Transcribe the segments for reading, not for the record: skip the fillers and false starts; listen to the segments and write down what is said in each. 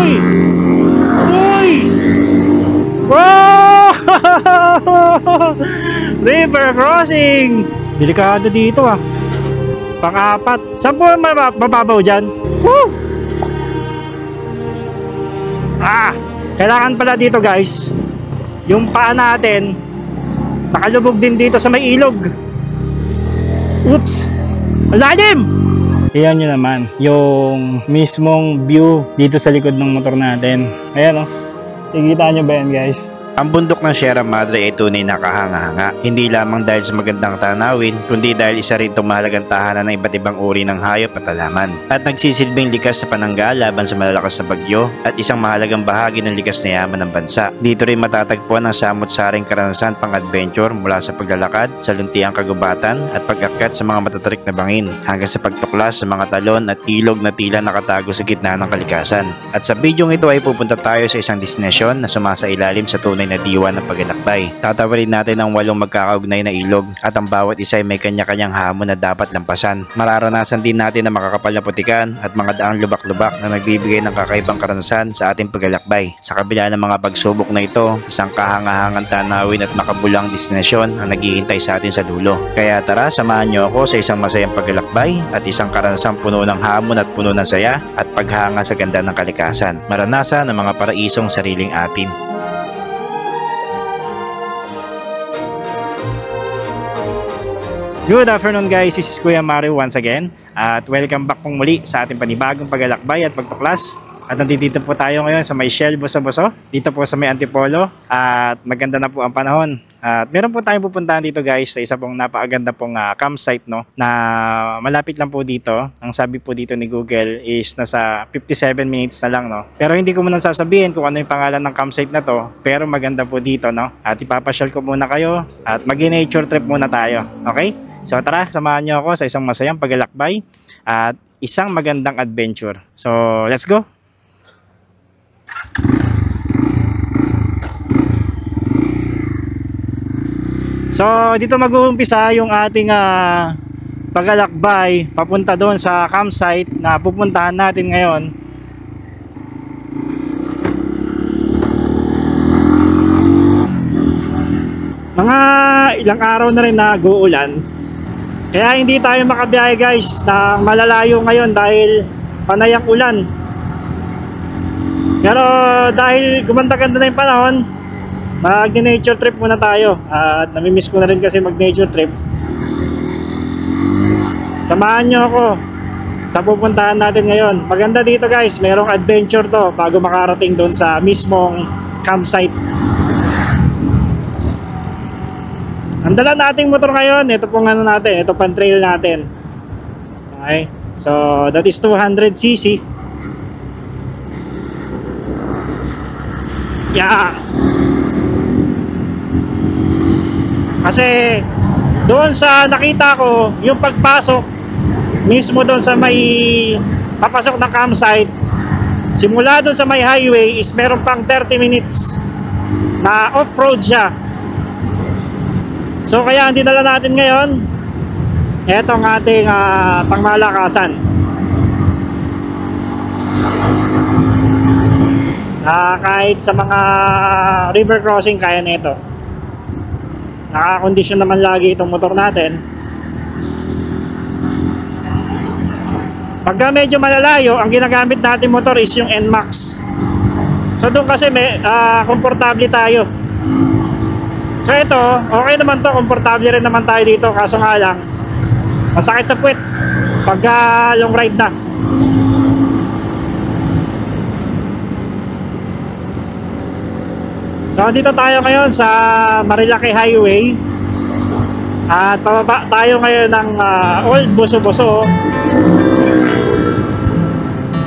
Uy! Uy! Wow! River crossing! Delikado dito ah. Pang-apat. Saan po mababaw dyan? Woo! Ah! Kailangan pala dito guys, yung paa natin nakalubog din dito sa may ilog. Oops! Ang lalim! Ayan nyo naman yung mismong view dito sa likod ng motor natin. Ayan o. Ikita nyo ba yan guys? Ang bundok ng Sierra Madre ay tunay na kahanga-hanga, hindi lamang dahil sa magandang tanawin, kundi dahil isa rin itong mahalagang tahanan ng iba't ibang uri ng hayop at halaman. At nagsisilbing likas na panangga laban sa malalakas na bagyo at isang mahalagang bahagi ng likas na yaman ng bansa. Dito rin matatagpuan ang samot-saring karanasan pang-adventure mula sa paglalakad sa luntiang kagubatan at pag-akyat sa mga matatarik na bangin hanggang sa pagtuklas sa mga talon at ilog na tila nakatago sa gitna ng kalikasan. At sa bidyong ito ay pupunta tayo sa isang destinasyon na sumasailalim sa tunay na diwa ng paglalakbay. Tatawarin natin ang 8 magkakaugnay na ilog at ang bawat isa ay may kanya-kanyang hamon na dapat lampasan. Mararanasan din natin ang makakapal na putikan at mga daang lubak-lubak na nagbibigay ng kakaibang karanasan sa ating paglalakbay. Sa kabila ng mga pagsubok na ito, isang kahangahangang tanawin at makabulang destinasyon ang naghihintay sa atin sa dulo. Kaya tara, samahan niyo ako sa isang masayang paglalakbay at isang karanasang puno ng hamon at puno ng saya at paghanga sa ganda ng kalikasan. Maranasan ang mga paraisong sariling atin. Good afternoon guys, this is Kuya Mario once again at welcome back pong muli sa ating panibagong paglalakbay at pagtuklas. At nandito po tayo ngayon sa may Shell Boso-Boso, dito po sa may Antipolo at maganda na po ang panahon. At meron po tayong pupuntahan dito guys sa isa pong napakaganda pong campsite no, na malapit lang po dito. Ang sabi po dito ni Google is nasa 57 minutes na lang no. Pero hindi ko muna sasabihin kung ano yung pangalan ng campsite na to, pero maganda po dito no. At ipapasyal ko muna kayo at mag-nature trip muna tayo. Okay? So tara, samahan niyo ako sa isang masayang paglalakbay at isang magandang adventure. So let's go! So dito mag-uumpisa yung ating paglalakbay papunta doon sa campsite na pupuntahan natin ngayon. Mga ilang araw na rin nag-uulan. Kaya hindi tayo makabiyahe guys na malalayo ngayon dahil panay ang ulan. Pero dahil gumanda-ganda na yung panahon, mag-nature trip muna tayo. At namimiss ko na rin kasi mag-nature trip. Samahan nyo ako sa pupuntahan natin ngayon. Maganda dito guys, mayroong adventure to bago makarating doon sa mismong campsite. Ang dala nating motor ngayon, ito pong ano natin, ito pang trail natin. Okay, so that is 200cc. Yeah. Kasi doon sa nakita ko, yung pagpasok mismo doon sa may papasok ng campsite, simula doon sa may highway is meron pang 30 minutes na off-road siya. So kaya ang dinala natin ngayon, etong ating pangmalakasan. Kahit sa mga river crossing kaya nito. Nakakondisyon naman lagi itong motor natin. Pagka medyo malalayo, ang ginagamit natin motor is yung NMAX. So doon kasi may komportable tayo. So ito, okay naman to, komportable rin naman tayo dito, kaso nga lang masakit sa puwet pagka long ride na. So dito tayo ngayon sa Marilaki Highway at pababa tayo ngayon ng Old Boso-Boso.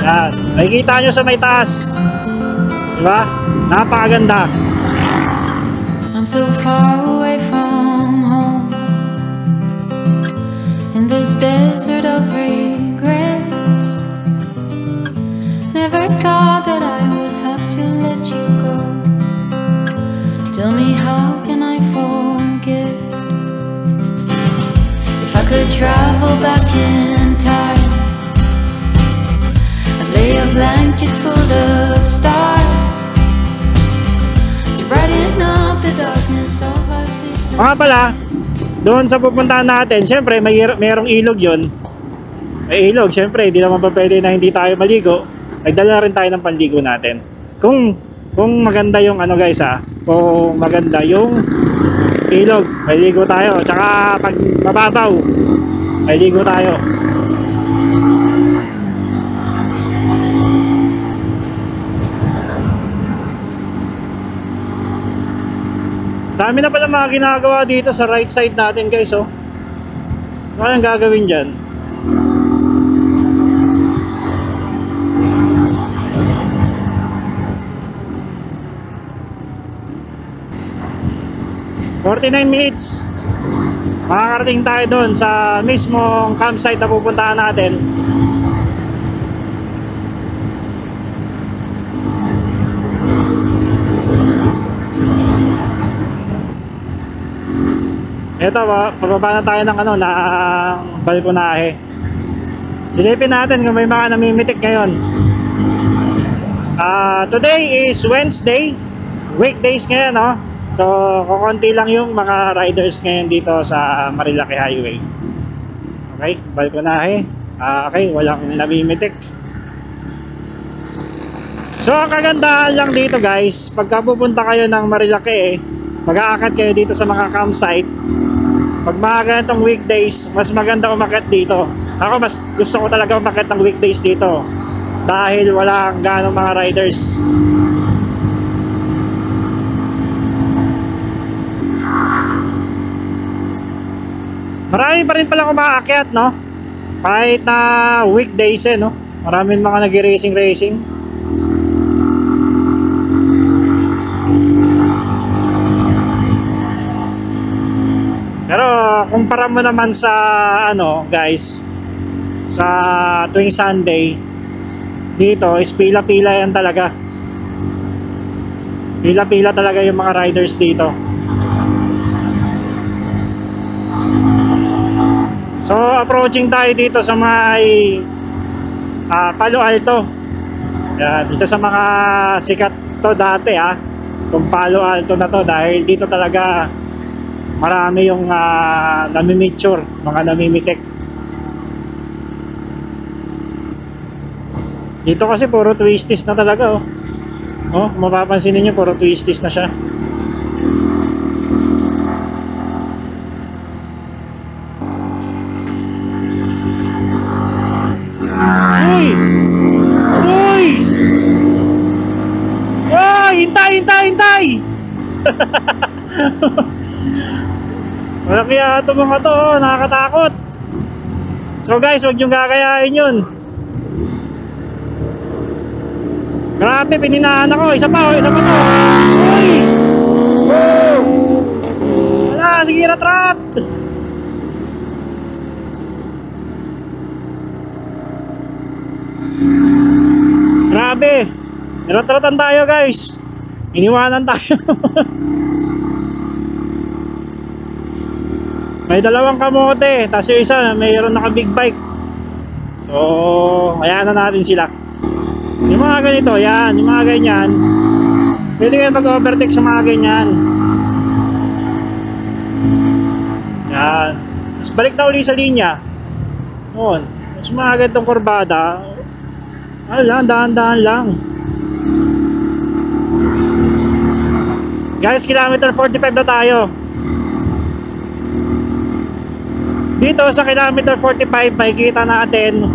Yan, makikita nyo sa may taas, diba? Napakaganda. I'm so far away from home in this desert of regrets. Never thought that I would have to let you go. Tell me, how can I forget? If I could travel back in time, I'd lay a blanket full of Mga pala, doon sa pupuntahan natin, syempre mayroong ilog yon. May ilog, syempre, hindi naman pa pwede na hindi tayo maligo. Nagdala rin tayo ng panligo natin. Kung maganda yung ano guys kung maganda yung ilog, may ligo tayo. Tsaka pag mababaw, may ligo tayo. Dami na pala mga ginagawa dito sa right side natin guys. Ano kayang gagawin dyan? "49 minutes makakarating tayo doon sa mismong campsite na pupuntahan natin." Ito, pababa na tayo ng balkonahe. Silipin natin kung may mga namimitik ngayon. Today is Wednesday, weekdays ngayon, no? So, kukunti lang yung mga riders ngayon dito sa Marilaki Highway. Okay, balkonahe. Okay, walang namimitik. So, ang kagandahan lang dito guys, pagka pupunta kayo ng Marilaki, mag-aakit kayo dito sa mga campsite. Pag mga ganitong weekdays, mas maganda umakyat dito. Ako mas gusto ko talaga umakyat ng weekdays dito dahil walang ganong mga riders. Marami pa rin palang umaakyat, no? Kahit na weekdays no? Maraming mga nag-racing. Pero kumpara mo naman sa guys, sa tuwing Sunday, dito is pila-pila yan talaga. Pila-pila talaga yung mga riders dito. So approaching tayo dito sa may Palo Alto. Yan, isa sa mga sikat to dati itong Palo Alto na to, dahil dito talaga marami yung namimicture, mga namimitik. Dito kasi puro twisties na talaga mapapansin niyo puro twisties na siya. Uy! Uy! Uy! Hintay! Wala kaya ito mga to, nakakatakot. So guys, huwag niyong gagayahin yun. Grabe, pininahan ako. Isa pa to. Uy! Wala, sige, rat. Grabe, nirat-ratan tayo guys. Iniwanan tayo. May dalawang kamote, tapos yung isa mayroon naka big bike. So, hayaan na natin sila. Yung mga ganito, yan, yung mga ganyan, pwede kayo mag-overtake sa mga ganyan. Yan. Tapos balik na uli sa linya. Noon. Tapos mga ganitong kurbada, dahan-dahan lang. Guys, kilometer 45 na tayo. Dito sa kilometer 45, makikita natin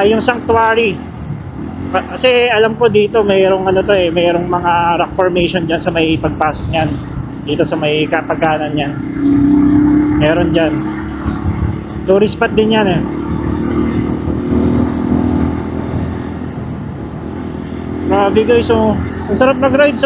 yung sanctuary. Kasi alam ko dito mayroong mayroong mga rock formation dyan sa may pagpasok niyan. Dito sa may kapaganan niyan. Meron dyan. Tourist spot din yan Grabe guys, ang sarap mag-ride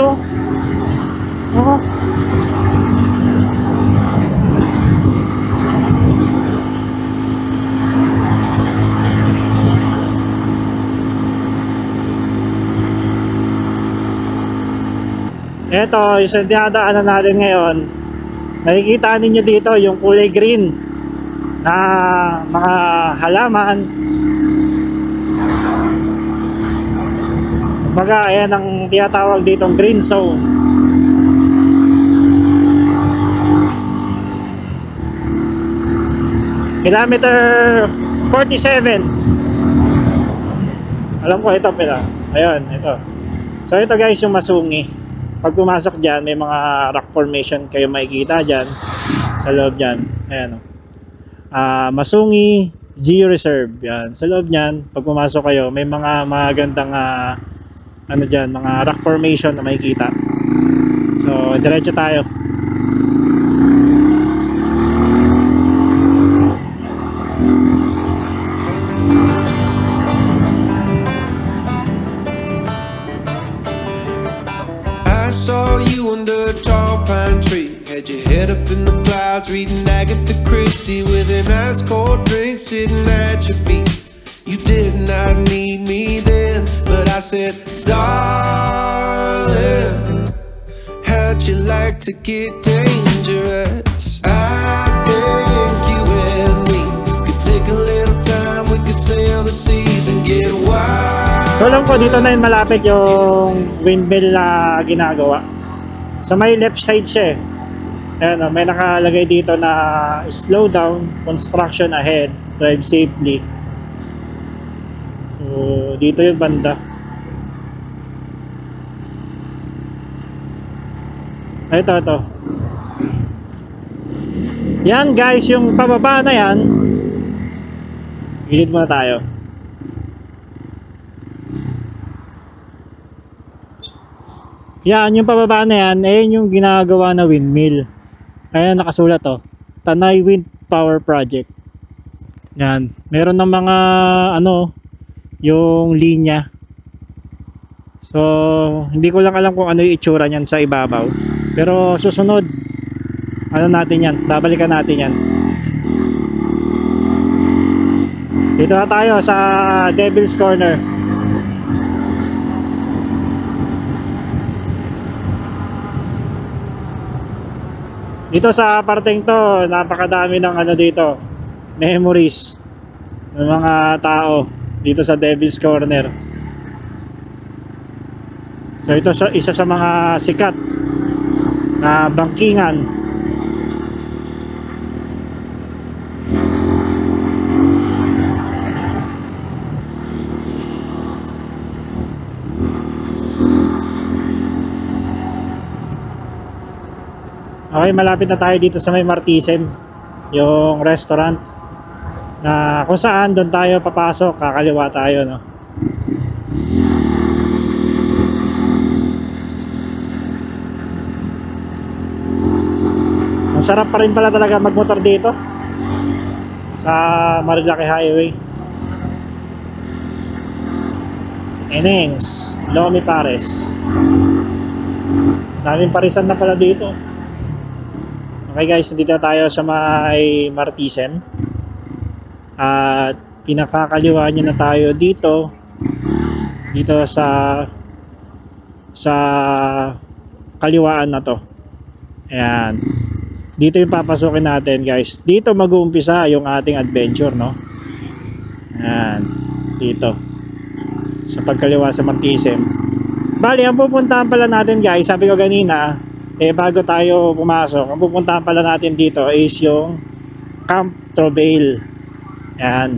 Ito, yung dinadaanan natin ngayon, makikita ninyo dito yung kulay green na mga halaman. Baga, ayan ang tinatawag ditong green zone. Kilometer 47. Alam ko ito pala. Ayun, ito. So ito guys yung Masungi. Pag pumasok dyan, may mga rock formation kayo makikita dyan sa loob dyan. Ayan o. Masungi Geo Reserve. Yan. Sa loob dyan, pag pumasok kayo, may mga magandang ano dyan, mga rock formation na makikita. So, diretso tayo. I saw you under a tall pine tree. Had your head up in the clouds, reading Agatha Christie with an ice cold drink sitting at your feet. You did not need me then, but I said, darling, how'd you like to get dangerous? I think you and me could take a little time, we could sail the seas and get wild. So alam ko dito na yun malapit yung windmill na ginagawa. Sa may left side siya eh. Ayan, may nakalagay dito na slow down, construction ahead, drive safely. So dito yung banda. Ito. Yan guys, yung pababa na yan. Gilid muna tayo. Yan, yung pababa na yan, ayun yung ginagawa na windmill. Ayan, nakasulat to. Tanay Wind Power Project. Yan, meron ng mga ano, yung linya. So, hindi ko lang alam kung ano yung itsura niyan sa ibabaw. Pero susunod, ano natin yan, babalikan natin yan. Dito na tayo sa Devil's Corner. Dito sa parteng to, napakadami ng ano dito, memories ng mga tao dito sa Devil's Corner. So ito isa sa mga sikat na bangkingan. Okay, malapit na tayo dito sa may Martisem, yung restaurant na kung saan doon tayo papasok, kakaliwa tayo, no? Ang sarap pa rin pala talaga magmotor dito sa Marilaki Highway. Enings, Lomi Pares. Daming parisan na pala dito. Okay guys, dito tayo sa may Martisem. At pinakakaliwa nyo na tayo dito. Dito sa kaliwaan na to. Ayan. Dito yung papasukin natin guys. Dito mag-uumpisa yung ating adventure, no? Ayan. Dito. Sa pagkaliwa sa Martisem. Bali, ang pupuntahan pala natin guys, sabi ko kanina, bago tayo pumasok, ang pupuntahan pala natin dito is yung Camp Trovail. Yan.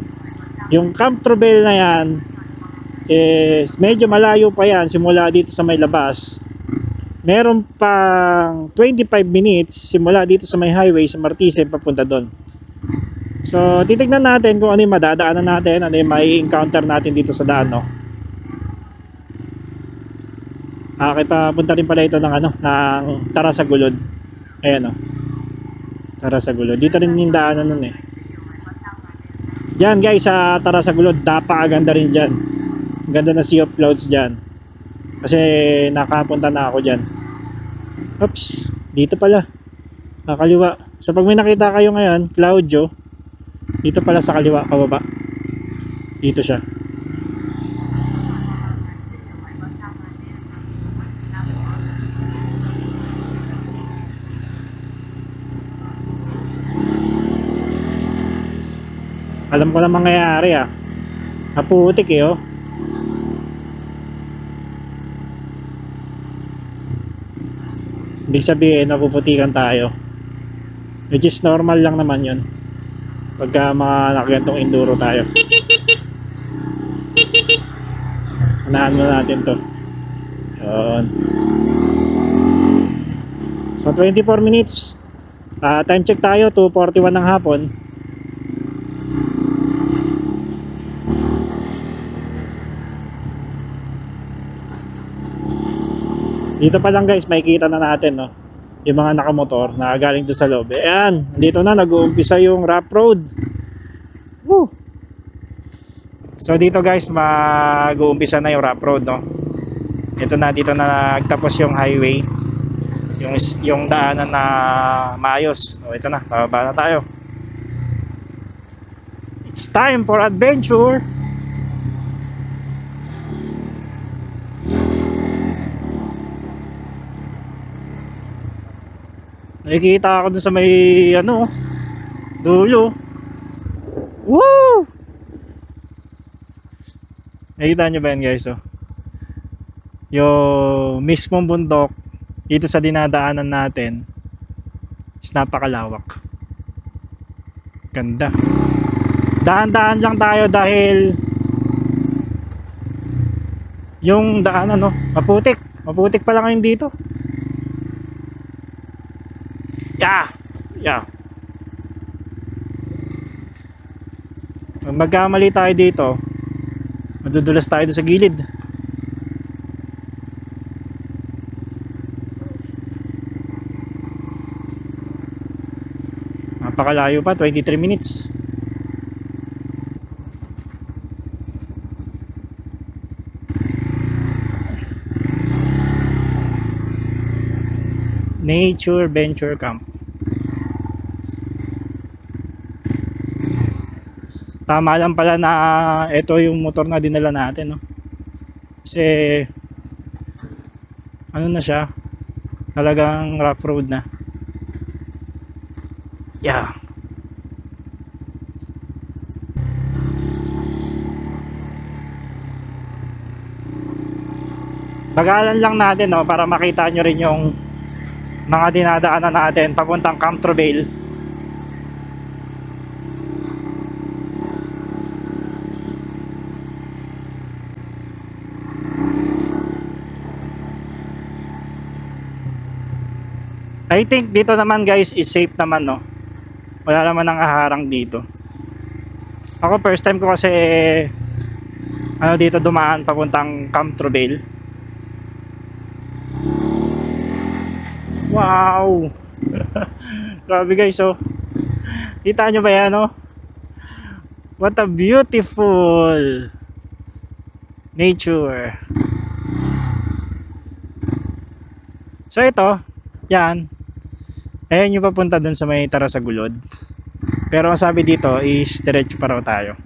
Yung Camp Trovail na yan is medyo malayo pa yan simula dito sa may labas. Meron pang 25 minutes simula dito sa may highway sa Martisem papunta doon. So titignan natin kung ano yung madadaanan natin, ano yung may encounter natin dito sa daan, no? Okay, papunta rin pala ito ng ano, ng Tarasagulod. Ayan, oh. Tarasagulod. Dito rin yung daanan nun eh. Diyan guys sa Tarasagulod, napakaganda rin diyan. Ganda na sea of clouds diyan. Kasi nakapunta na ako diyan. Oops, dito pala. Kaliwa. So pag may nakita kayo ngayon, Claudio, dito pala sa kaliwa, pababa. Dito siya. Alam ko na mangyayari ah. Naputik eh oh. Ibig sabihin napuputikan tayo. Which is normal lang naman yun. pagka mga nakagantong enduro tayo. Unahan muna natin to. Yun. So 24 minutes. Time check tayo, 2:41 ng hapon. Dito pa lang guys, makikita na natin, no, yung mga nakamotor na galing doon sa loob. Ayan, dito na nag-uumpisa yung rough road. Woo! So dito guys, mag-uumpisa na yung rough road, no. Ito na, dito na nagtapos yung highway. Yung daanan na maayos. So ito na, bababa na tayo. It's time for adventure. Nakikita ako dun sa may ano, dulo. Woo! Nakikita nyo ba yan guys? Oh? Yung mismong bundok dito sa dinadaanan natin is napakalawak. Ganda. Daan-daan lang tayo dahil yung daanan, no, maputik. Maputik pa lang ngayon dito. Yeah. Magkamali tayo dito, madudulas tayo doon sa gilid. Napakalayo pa, 23 minutes. Nature Venture Camp. Tama lang pala na ito yung motor na dinala natin, no? Kasi ano na siya, talagang rough road na. Yeah. Bagalan lang natin, no, para makita nyo rin yung mga dinadaanan natin papuntang Camp Trubel. I think dito naman guys is safe naman, no. Wala naman ang haharang dito. Ako first time ko kasi ano dito dumaan papuntang Camp Trubel. Wow. Grabe guys, oh. Kita nyo ba yan, no? What a beautiful nature. So ito, yan. Ayan yung papunta dun sa may Tarasagulod. Pero ang sabi dito is diretso pa raw tayo.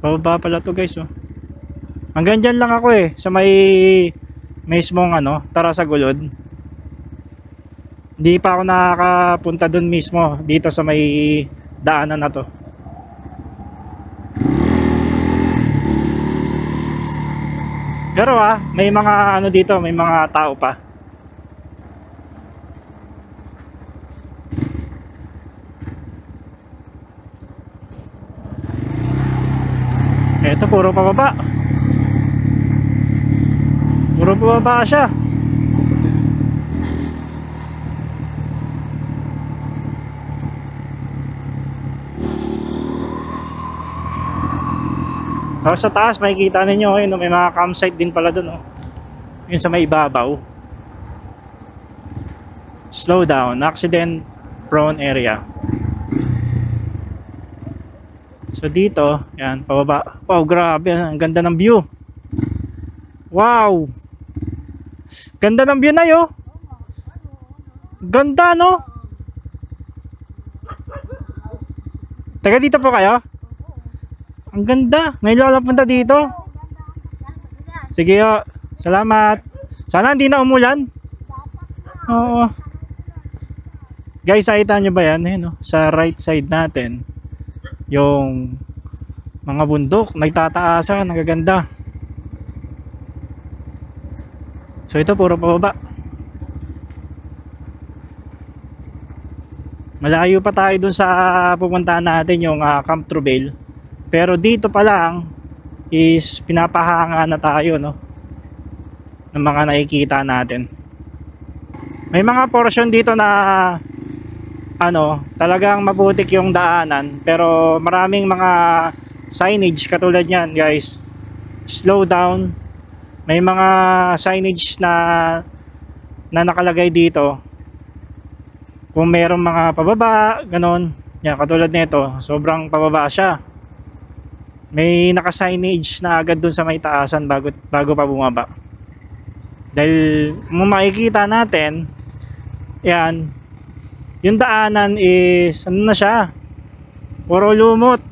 Pababa pala to guys, oh. Hanggang dyan lang ako eh, sa may mismong ano, Tarasagulod. Hindi pa ako nakakapunta dun mismo, dito sa may daanan na to. Pero may mga ano dito, may mga tao pa. Eto, puro pababa. Puro pababa siya. Sa taas makikita ninyo ngayon, may mga campsite din pala doon, oh. Yung sa may ibabaw. Slow down, accident prone area. So dito, yan, pababa. Wow, grabe, ang ganda ng view. Wow. Ganda ng view na yo. Ganda, no? Taga dito po kayo? Ang ganda. Ngayon lang punta dito. Sige, oh. Salamat. Sana hindi na umulan. Oo. Guys, nakita nyo ba yan? Ayun, oh. Sa right side natin, yung mga bundok, nagtataasan, nagaganda. So ito, puro pababa. Malayo pa tayo dun sa pupuntahan natin, yung Camp Trubel. Pero dito pa lang is pinapahanga na tayo, no, ng mga nakikita natin. May mga portion dito na talagang maputik yung daanan, pero maraming mga signage katulad yan, guys. Slow down. May mga signage na nakalagay dito kung merong mga pababa, ganon. Yan, katulad nito, sobrang pababa siya. May naka-signage na agad dun sa may taasan bago pa bumaba. Dahil makikita natin, yan, yung daanan is ano na siya, puro lumot.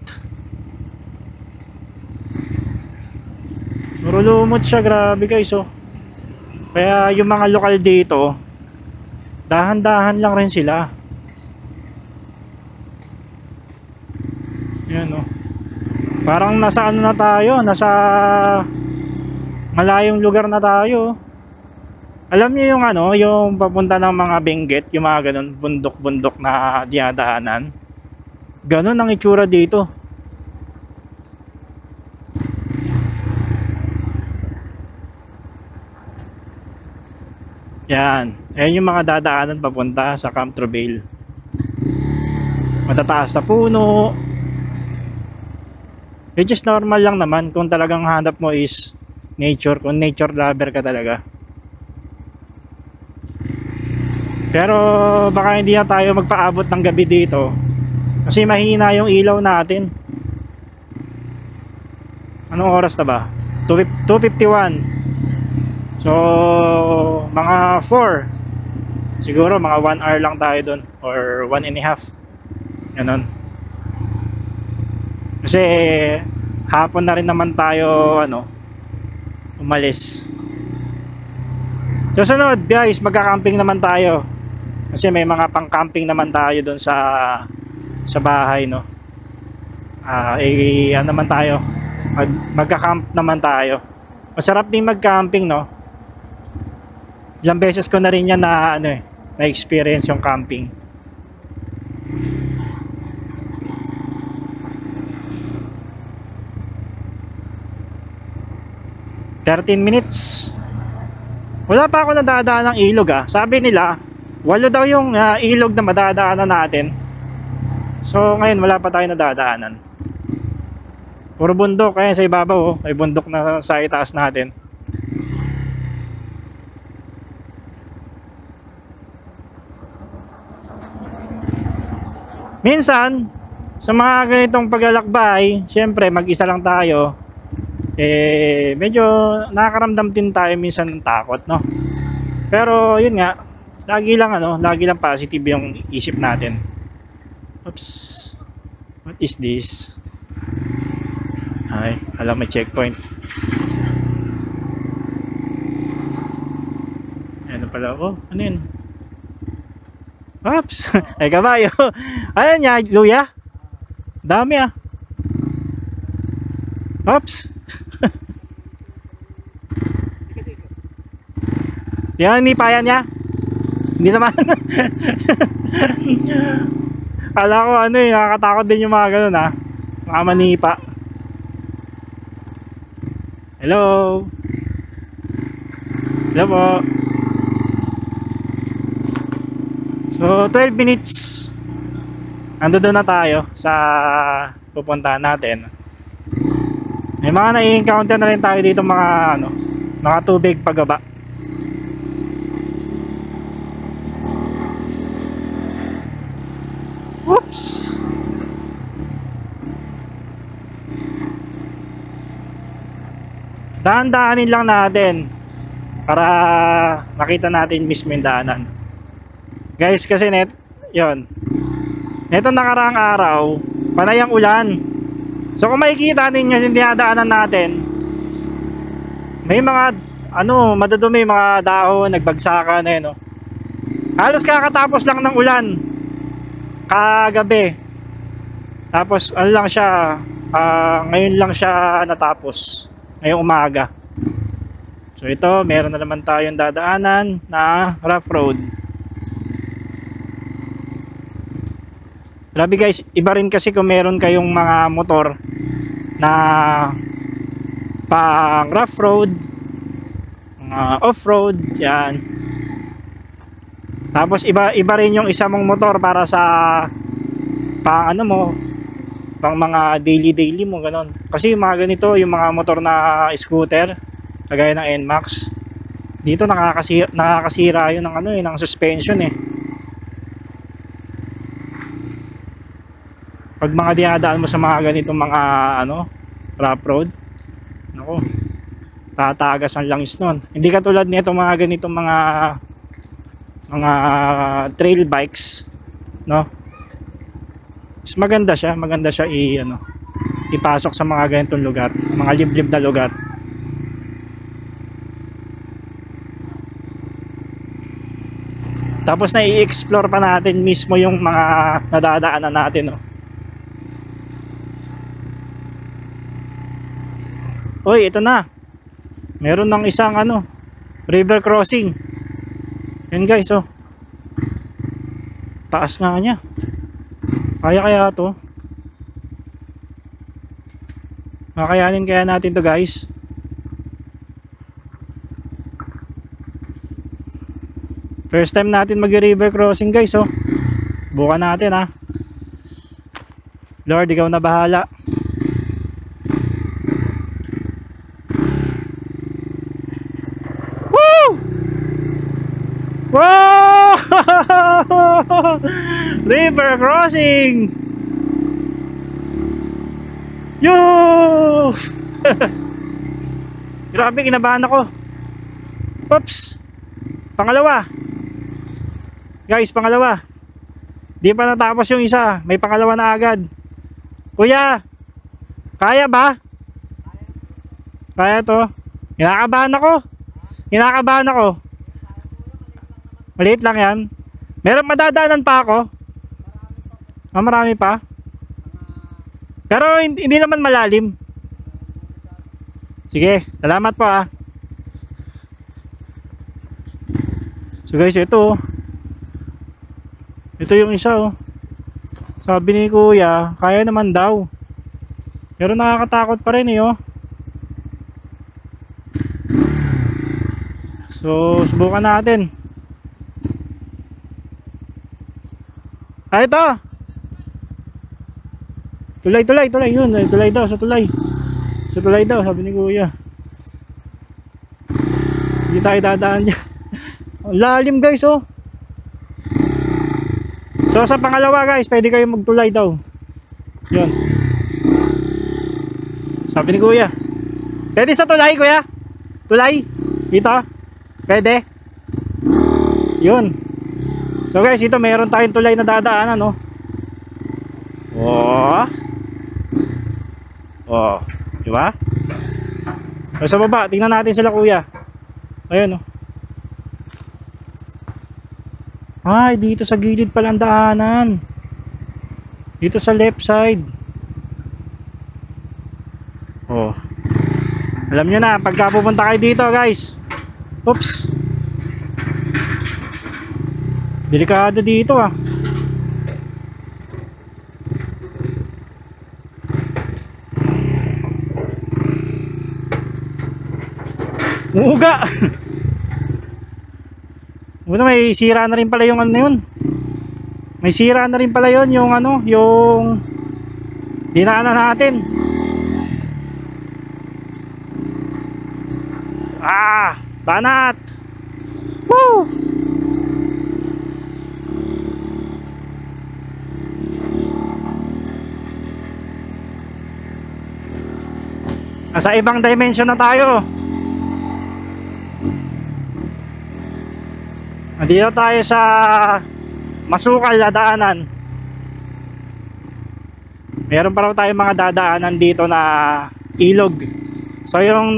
Puro lumot siya, grabe guys, oh. Kaya yung mga lokal dito, dahan-dahan lang rin sila. Yan, oh. Parang nasa ano na tayo, nasa malayong lugar na tayo. Alam niyo yung yung papunta ng mga Benguet, yung mga ganun, bundok-bundok na dinadaanan. Ganun ang itsura dito. Yan. Ayan yung mga dadaanan papunta sa Camp Trubel. Matataas na puno. Which is normal lang naman kung talagang hanap mo is nature, kung nature lover ka talaga. Pero baka hindi na tayo magpaabot ng gabi dito kasi mahina yung ilaw natin. Anong oras na ba? 2:51. So mga 4, siguro mga 1 hour lang tayo dun, or 1.5, ganun. Kasi hapon na rin naman tayo umalis. So sunod guys, magka-camping naman tayo. Kasi may mga pang-camping naman tayo doon sa bahay, no. Naman tayo. Magka-camp naman tayo. Masarap din mag-camping, no. Ilang beses ko na rin yan na experience yung camping. $13. Wala pa ako nadadaan ng ilog, Sabi nila 8 daw yung ilog na madadaanan natin. So ngayon wala pa tayo nadadaanan. Puro bundok, kaya sa ibabaw, may bundok na sa itaas natin. Minsan sa mga ganitong paglalakbay, syempre mag-isa lang tayo, medyo nakakaramdam din tayo minsan ng takot, no. Pero yun nga, lagi lang positive yung isip natin. Oops, what is this? Ay, alam, may checkpoint. Ano pala, ano yun? Oops, ay kabayo. Ayan niya, luya. Dami, Oops. Yan, ni payan niya. Hindi naman. Kala ko nakakatakot din yung mga ganun, mga manipa. Hello. Hello po. So 12 minutes ando doon na tayo sa pupuntahan natin. May mga na-encounter na rin tayo dito, mga tubig pagaba. Oops. Dahan-dahanin lang natin para makita natin mismo yung daanan. Guys, kasi neto nakaraang araw, panay ang ulan. So kung makikita ninyo yung dinadaanan natin, may mga madudumi, mga dahon, nagbagsakan Halos kakatapos lang ng ulan kagabi. Tapos lang siya, ngayon lang siya natapos, ngayong umaga. So ito, meron na naman tayong dadaanan na rough road. Grabe guys, iba rin kasi kung meron kayong mga motor na pang rough road, off-road, yan. Tapos iba rin yung isa mong motor para sa pang ano mo, pang mga daily mo, ganon. Kasi yung mga ganito, yung mga motor na scooter, kagaya ng NMAX, dito nakakasira yun ng ano ng suspension eh. Pag mga dinadaan mo sa mga ganitong mga rough road, nako, tatagas ang langis nun. Hindi katulad nito mga ganitong mga trail bikes, no? Mas maganda siya ipasok sa mga ganitong lugar, mga liblib na lugar. Tapos na i-explore pa natin mismo yung mga nadadaanan natin, no? Uy, ito na. Meron ng isang river crossing. Yan guys, oh. Taas nga niya. Kaya to. Kakayanin kaya natin to guys. First time natin mag-river crossing guys, oh. Bukan natin, ha. Lord, ikaw na bahala. Wow! River crossing! Yo! Grabe, kinabahan ako. Oops! Pangalawa. Guys, pangalawa. Di pa natapos yung isa. May pangalawa na agad. Kuya! Kaya ba? Kaya to. Kinakabahan ako. Maliit lang yan. Meron madadaanan pa ako. Marami pa. Pero hindi naman malalim. Sige, salamat po ah. So guys, ito. Ito yung isa oh. Sabi ni kuya, kaya naman daw. Pero nakakatakot pa rin eh oh. So, subukan natin. Ito. Tulay. Yun, tulay daw, sa tulay. Sa tulay daw, sabi ni kuya. Hindi tayo dadaan dyan. Lalim guys, oh. So, sa pangalawa guys, pwede kayo magtulay daw. Yun. Sabi ni kuya. Pwede sa tulay, kuya? Tulay? Dito? Pwede? Yun. So guys, ito meron tayong tulay na dadaanan, no? Oh, di ba? So sa baba, tingnan natin sila kuya. Ayun, no? Ay, dito sa gilid pala ang daanan. Dito sa left side. Oh. Alam nyo na, pagka pupunta kayo dito, guys. Oops. Delikado dito ah. Umuga. Una, may sira na rin pala yung yun. May sira na rin pala yun yung yung dinaanan natin. Banat. Woo! Nasa ibang dimension na tayo. Nandito tayo sa masukal na daanan. Meron pa raw tayong mga dadaanan dito na ilog. So yung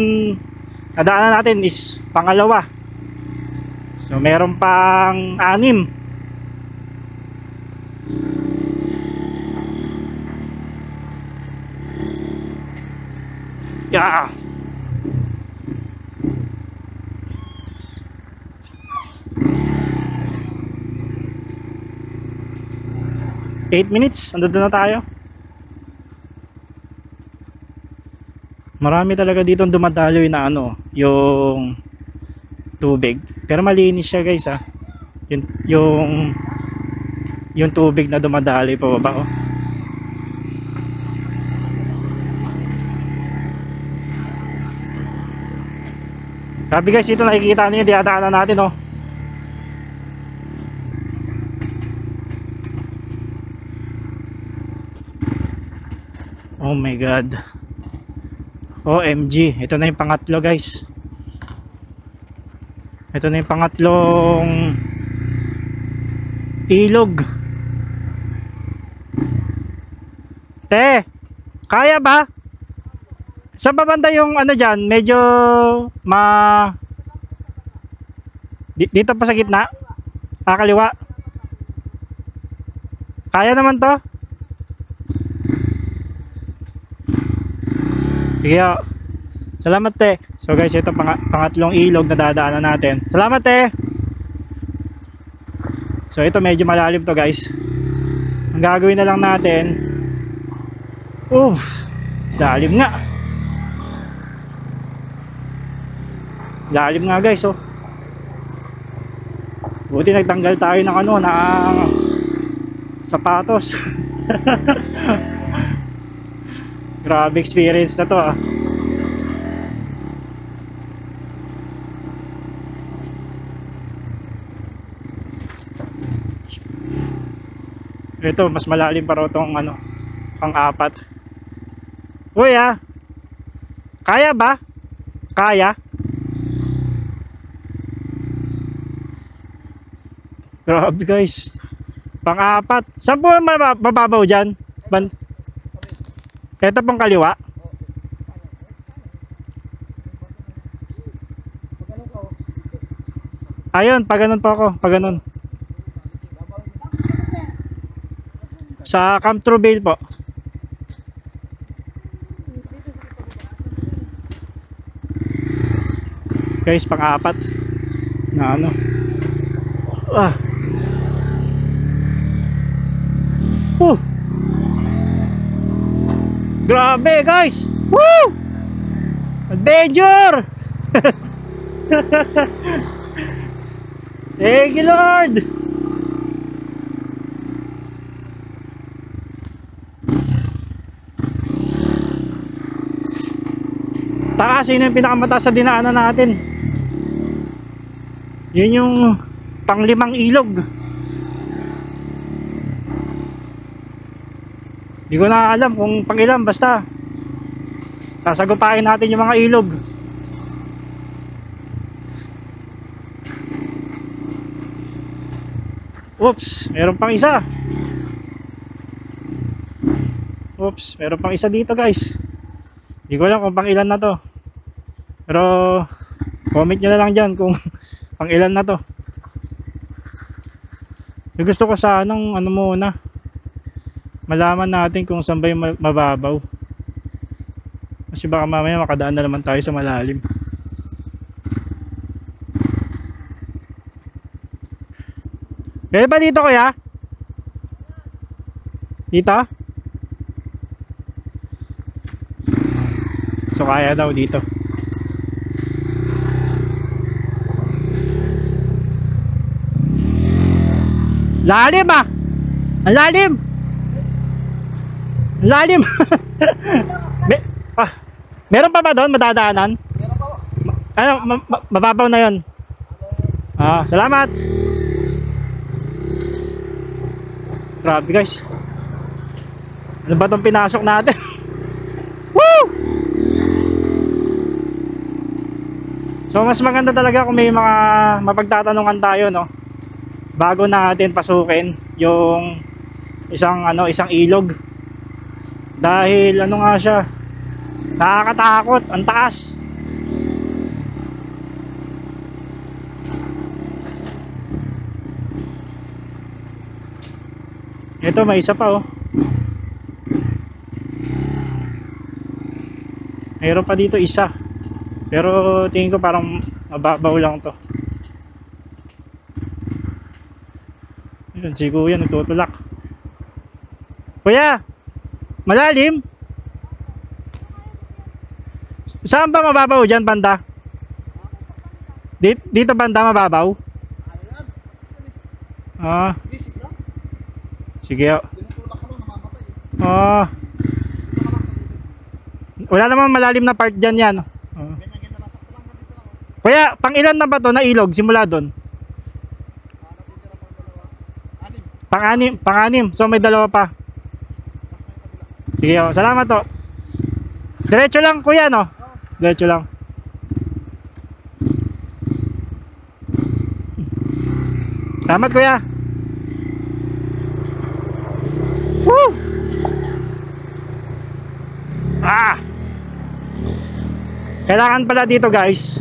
nadaanan natin is pangalawa. So meron pang 6. Yeah. 8 minutes, andun na tayo. Marami talaga dito dumadaloy na ano, yung tubig. Pero malinis siya guys ha. Yung tubig na dumadaloy pa baba oh. Grabe guys, ito nakikita niyo yung dinadaanan natin oh. Oh my god. OMG, ito na yung pangatlo guys. Ito na yung pangatlong ilog. Te, kaya ba? Saan ba banda yung ano dyan? Medyo dito pa sa gitna? Kaliwa? Kaya naman to? Sige, salamat te. So guys, ito pangatlong ilog na dadaanan natin. Salamat te. So ito medyo malalim to guys. Ang gagawin na lang natin, lalim nga. Lalim nga guys oh. Buti nagtanggal tayo ng ano, ng sapatos. Grabe experience na to ah. Ito mas malalim pa raw tong ano, pang-apat. Uy ah. Kaya ba? Kaya? Grabe guys. Pang-apat. Saan po mababaw dyan? Ito pang kaliwa. Ayun, pag ganun po ako. Pag ganun. Sa Camp Truville po. Guys, pang-apat. Na ano. Grabe guys. Woo! Adventure. Thank you Lord. Taka, sino yung pinakamataas sa dinaanan natin? Yun yung pang-5 ilog. Hindi ko na alam kung pang-ilan, basta sasagupain natin yung mga ilog. Oops, meron pang isa. Oops, meron pang isa dito guys. Hindi ko alam kung pang-ilan na to. Pero comment nyo na lang dyan kung pang-ilan na to. Gusto ko sa ano muna, malaman natin kung saan ba yung mababaw. Kasi baka mamaya makadaan na naman tayo sa malalim. Pwede ba dito kuya? Dito? So kaya daw dito. Lalim ah! Ang lalim! Ang lalim! Meron pa ba doon madadaanan? Meron pa. Ano, mababaw na yun. Salamat! Grabe guys. Ano ba itong pinasok natin? Woo! So mas maganda talaga kung may mga mapagtatanungan tayo, no? Bago natin pasukin yung isang ilog. Dahil ano nga siya, nakakatakot, ang taas. Ito may isa pa oh. Mayroon pa dito isa. Pero tingin ko parang mababaw lang to. Yun, si kuya nagtutulak. Kuya, malalim? Saan ba mababaw dyan, banda? Dito banda mababaw? Ah. Sige. Oh. Wala namang malalim na part dyan yan. Oh. Kuya, pang ilan na ba to na ilog simula doon? Pang-anim. So may dalawa pa. Sige, oh. Salamat to. Diretso lang kuya, no? Diretso lang. Salamat kuya. Woo! Ah! Kailangan pala dito guys.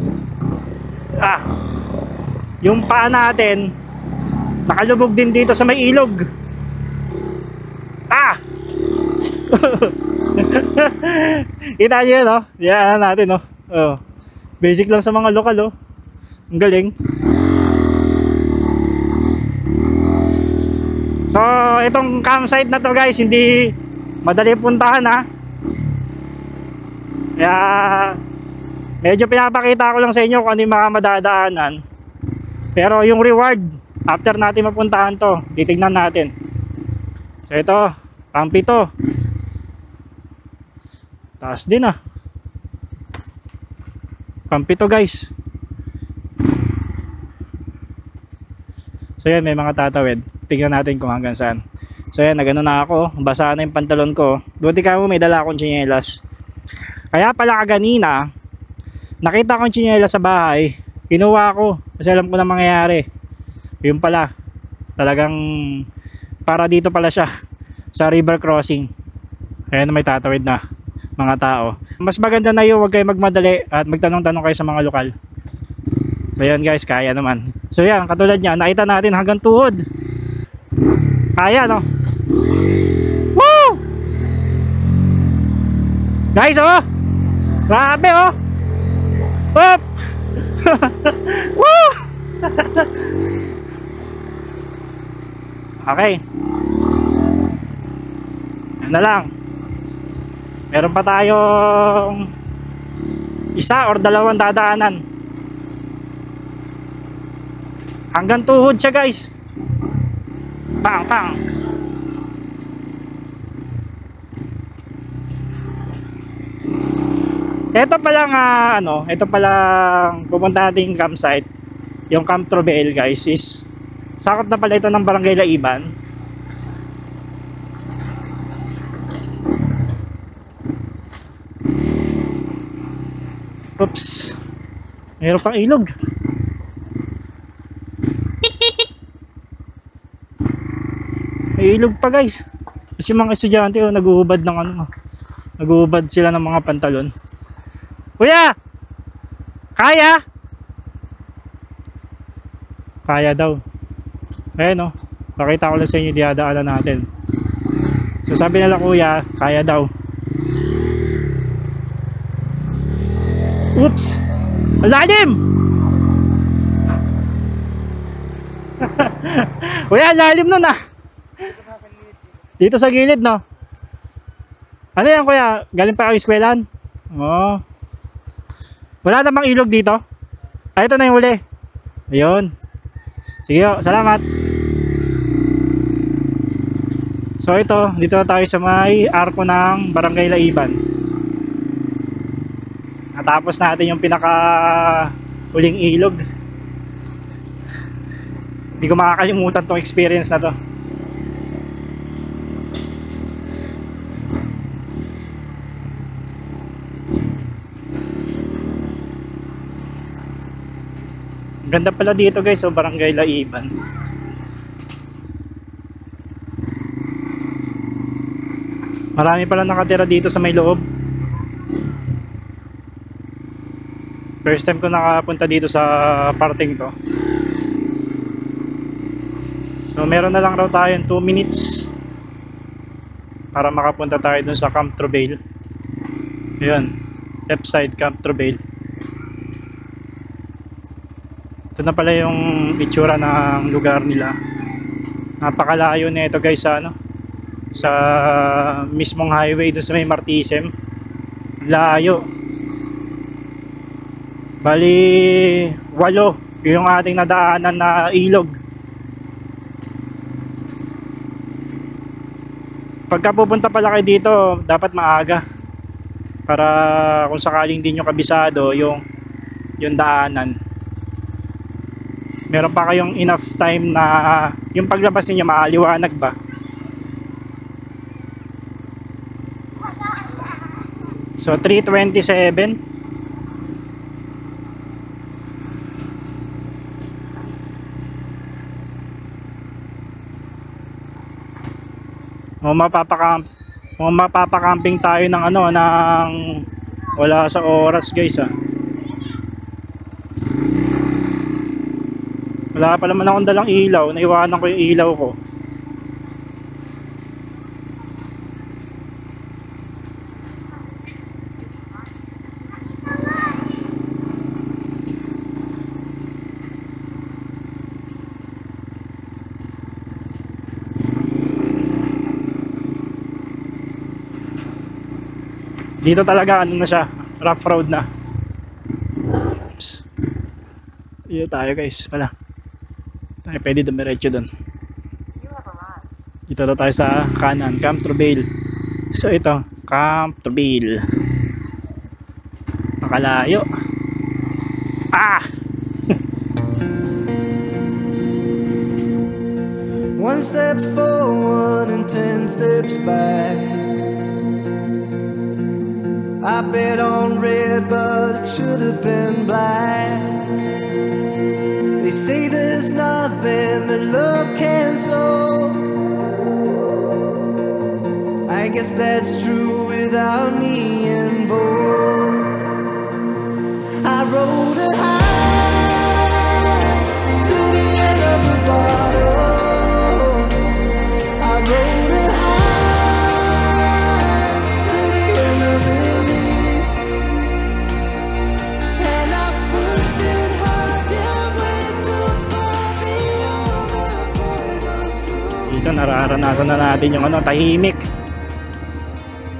Yung paa natin nakalubog din dito sa may ilog. Kita nyo yun, no? Yan natin, no? Oh. Basic lang sa mga lokal, oh. Ang galing. So, itong campsite na to guys, hindi madali puntahan, ha? Kaya, medyo pinapakita ko lang sa inyo kung ano yung mga madadaanan. Pero yung reward, after natin mapuntahan to, titignan natin. So, ito, Camp 7. Taas din, ah. Camp 7 guys. So, yan, may mga tatawid. Tingnan natin kung hanggang saan. So yan, nagano na ako. Basa na yung pantalon ko. Buti ka mo may dala akong tsinelas. Kaya pala kaganina, nakita ko yung tsinelas sa bahay. Kinuha ko. Kasi alam ko na mangyayari. Yun pala. Talagang para dito pala siya. Sa river crossing. Ayan, may tatawid na mga tao. Mas maganda na yun, huwag kayo magmadali at magtanong-tanong kayo sa mga lokal. So yan guys, kaya naman. So yan, katulad niya, nakita natin hanggang tuhod. Kaya, no? Woo! Guys, oh! Grabe, oh! Up! Woo! Okay. Yan na lang. Meron pa tayong isa or dalawang dadaanan. Hanggang tuhod siya, guys. Pang. Ito palang ito palang pupunta nating campsite. Yung Camp Trobel guys is sakop na pala ito ng Barangay Laiban. Oops. Mayroon pang ilog. May ilog pa guys. Kasi mga estudyante naguhubad ng naguhubad sila ng mga pantalon. Kuya! Kaya? Kaya daw. Ayan, pakita ko lang sa inyo diadaanan natin. So sabi nila kuya, kaya daw. Oops! Lalim! Kuya, lalim nun ah. Dito sa gilid, no? Ano yan, kuya? Galing pa kayo eskwelahan? Oh. Wala namang ilog dito? Ah, ito na yung huli. Ayun. Sige, salamat. So, ito. Dito na tayo sa may arko ng Barangay Laiban. Natapos natin yung pinaka huling ilog. Hindi ko makakalimutan tong experience na to. Ganda pala dito guys, Barangay Laiban. Marami pala nakatira dito sa may loob. First time ko nakapunta dito sa parting to. So meron na lang raw tayong 2 minutes para makapunta tayo dun sa Camp Trobel. Ayun, left side Camp Trobel. Ito na pala yung itsura ng lugar nila. Napakalayo na ito guys sa sa mismong highway doon sa may Martisem. Layo. Bali 8 yung ating nadaanan na ilog. Pagka pupunta pala kayo dito, dapat maaga para kung sakaling di nyo kabisado yung daanan, meron pa kayong enough time na yung paglabas niyo maaliwanag ba. So 3:27. Mapapakamping tayo ng ng wala sa oras guys Wala pa naman akong dalang ilaw, naiwanan ko yung ilaw ko. Dito talaga na siya, rough road na. Oops. Dito tayo guys, wala. Tayo pwede dumiretso doon. Dito na tayo sa kanan, Camp Trubale. So ito, Camp Trubale. Makalayo. One step forward and 10 steps back. I bet on red, but it should have been black. They say there's nothing that love can solve. I guess that's true without me involved. I rode it high to the end of the bottle. I rode it high to the end of belief, and I pushed it hard, yeah, way too far beyond the point of truth. Dito nararanasan na natin yung tahimik.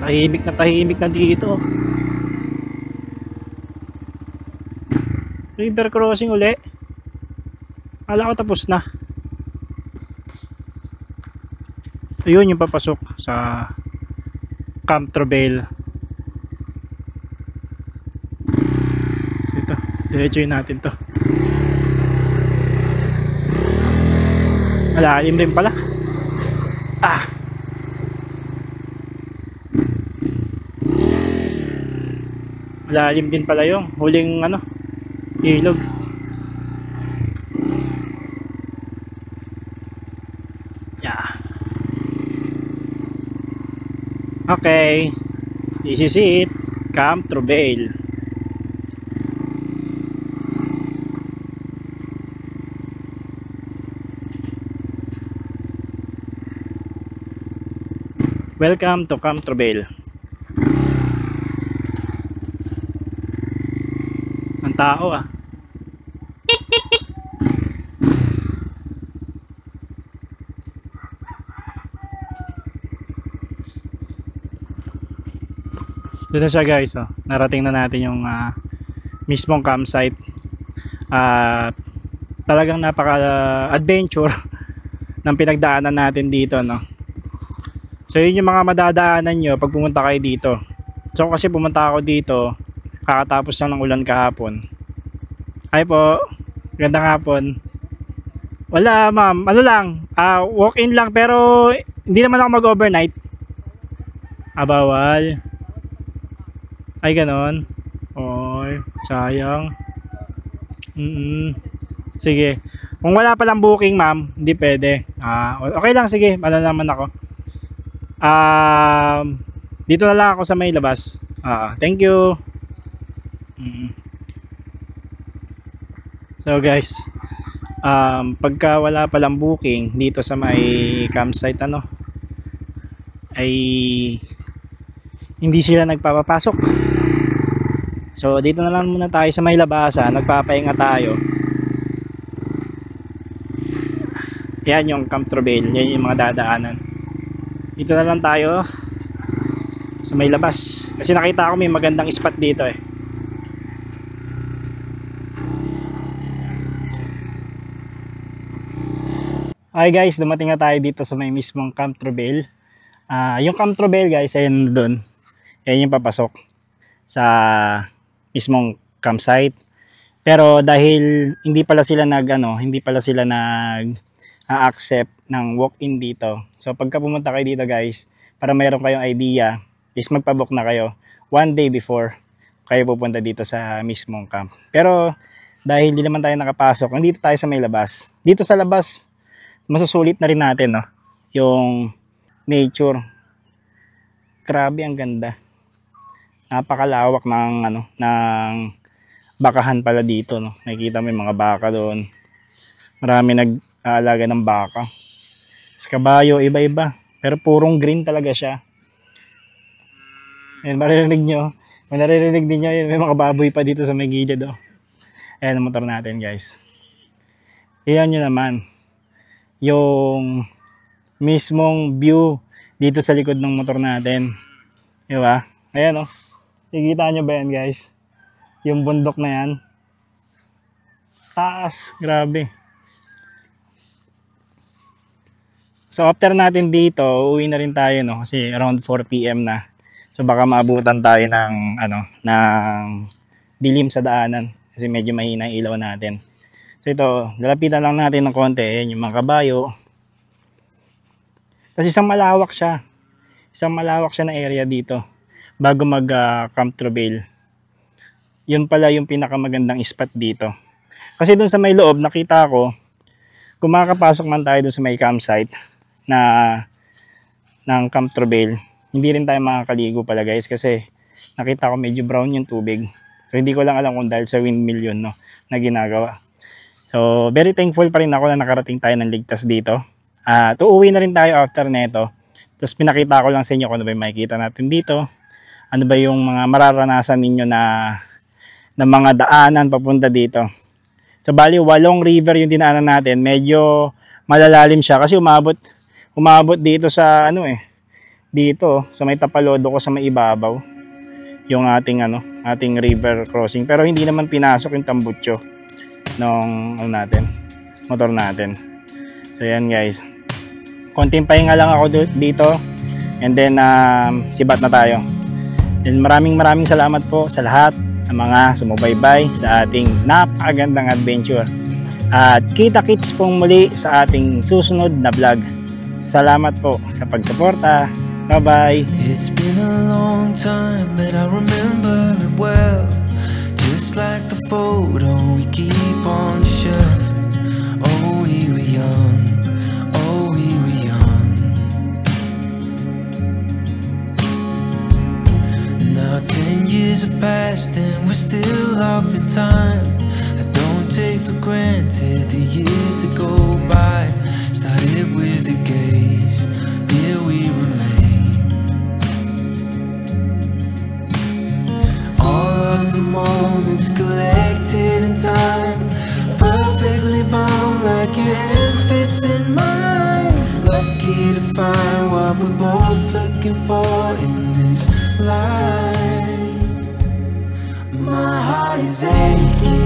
Tahimik na dito. River crossing uli. Akala ko tapos na. Ayun yung papasok sa Camp Trubale. So ito, diretsuin natin to. Malalim rin pala. Malalim din pala yung huling ilog. Yeah. Okay. This is it. Camp Trubale. Welcome to Camp Trubale. Ang tao Dito siya guys, narating na natin yung mismong campsite. Talagang napaka-adventure ng pinagdaanan natin dito, no? So yun yung mga madadaanan nyo pag pumunta kayo dito. So kasi pumunta ako dito kakatapos lang ng ulan kahapon. Hi po, gandang hapon. Wala ma'am, walk-in lang, pero hindi naman ako mag-overnight. Bawal. Ay ganon. Oy, sayang. Sige, kung wala palang booking ma'am, hindi pwede. Okay lang, sige, malalaman ako. Dito na lang ako sa may labas. Thank you. So guys, pagka wala palang booking dito sa may campsite ay hindi sila nagpapapasok. So dito na lang muna tayo sa may labasan, nagpapahinga tayo. Yan yung Camp Trubale, yan yung mga dadaanan. Dito na lang tayo sa may labas. Kasi nakita ko may magandang spot dito eh. Okay guys, dumating na tayo dito sa may mismong Camp Trubel. Yung Camp Trubel guys, ayun doon. Ayun yung papasok sa mismong campsite. Pero dahil hindi pala sila nag-accept ng walk-in dito. So pagka pumunta kayo dito guys, para mayroon kayong idea, is magpabook na kayo 1 day before kayo pupunta dito sa mismong camp. Pero dahil hindi naman tayo nakapasok, nandito tayo sa may labas. Dito sa labas, masusulit na rin natin, no, yung nature. Grabe, ang ganda. Napakalawak ng ng bakahan pala dito, no. Nakikita mo yung mga baka doon. Marami nag-aalaga ng baka. Sa kabayo, iba-iba. Pero purong green talaga siya. Ayan, maririnig nyo. Maririnig din nyo, may mga baboy pa dito sa may gilid, oh. Ayan ang motor natin, guys. Ayan nyo naman yung mismong view dito sa likod ng motor natin. Diba? Ayan, oh. Nakikita nyo ba yan, guys? Yung bundok na yan. Taas. Grabe. So, after natin dito, uwi na rin tayo, no? Kasi around 4 PM na. So, baka maabutan tayo ng, ng dilim sa daanan. Kasi medyo mahina ang ilaw natin. So ito, lalapitan lang natin ng konti, yung mga kabayo. Kasi isang malawak siya na area dito bago mag Camp Trubel. Yun pala yung pinakamagandang spot dito. Kasi dun sa may loob, nakita ko, kung makakapasok man tayo dun sa may campsite ng Camp Trubel, hindi rin tayo makakaligo pala guys, kasi nakita ko medyo brown yung tubig. So hindi ko lang alam kung dahil sa windmill yun, no, na ginagawa. So, very thankful pa rin ako na nakarating tayo ng ligtas dito. Uuwi na rin tayo after neto. Tapos pinakita ko lang sa inyo kung ano ba yung makikita natin dito. Ano ba yung mga mararanasan ninyo na mga daanan papunta dito. So, bali, Walong River yung dinaanan natin. Medyo malalalim siya kasi umabot dito sa dito sa may Tapalodo ko sa may ibabaw. Yung ating river crossing. Pero hindi naman pinasok yung tambutso nung motor natin. So yan guys, konting pahinga lang ako dito and then sibat na tayo. And maraming salamat po sa lahat ng mga sumubaybay sa ating napakagandang adventure. At kita-kits pong muli sa ating susunod na vlog. Salamat po sa pagsuporta. Bye-bye. It's been a long time, but I remember it well. Just like the photo we keep on the shelf. Oh, we were young. Oh, we were young. Now 10 years have passed and we're still locked in time. I don't take for granted the years that go by. Started with a gaze, here we remain. The moments collected in time, perfectly bound like your hand fists in mine. Lucky to find what we're both looking for in this life. My heart is aching.